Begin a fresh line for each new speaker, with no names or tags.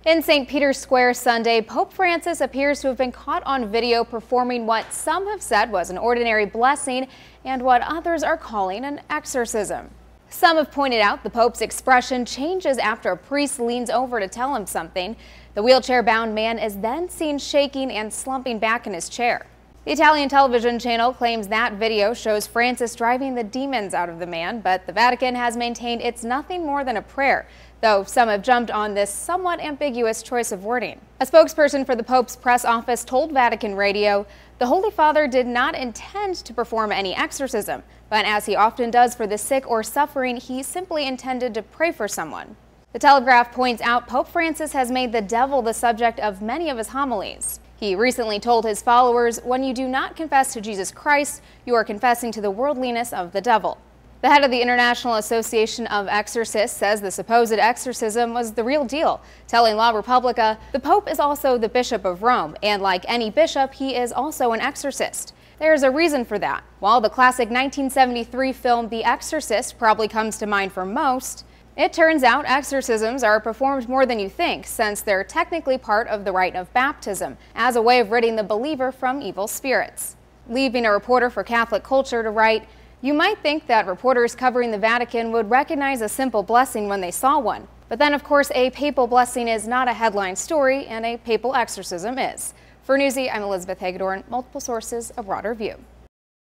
In St. Peter's Square Sunday, Pope Francis appears to have been caught on video performing what some have said was an ordinary blessing and what others are calling an exorcism. Some have pointed out the Pope's expression changes after a priest leans over to tell him something. The wheelchair-bound man is then seen shaking and slumping back in his chair. The Italian television channel claims that video shows Francis driving the demons out of the man, but the Vatican has maintained it's nothing more than a prayer, though some have jumped on this somewhat ambiguous choice of wording. A spokesperson for the Pope's press office told Vatican Radio, "The Holy Father did not intend to perform any exorcism, but as he often does for the sick or suffering, he simply intended to pray for someone." The Telegraph points out Pope Francis has made the devil the subject of many of his homilies. He recently told his followers, "When you do not confess to Jesus Christ, you are confessing to the worldliness of the devil." The head of the International Association of Exorcists says the supposed exorcism was the real deal, telling REPUBBLICA, "The Pope is also the Bishop of Rome, and like any bishop, he is also an exorcist. There's a reason for that. While the classic 1973 film The Exorcist probably comes to mind for most, it turns out exorcisms are performed more than you think, since they're technically part of the rite of baptism, as a way of ridding the believer from evil spirits." Leaving a reporter for Catholic Culture to write, "You might think that reporters covering the Vatican would recognize a simple blessing when they saw one. But then, of course, a papal blessing is not a headline story, and a papal exorcism is." For Newsy, I'm Elizabeth Hagedorn, multiple sources, a broader view.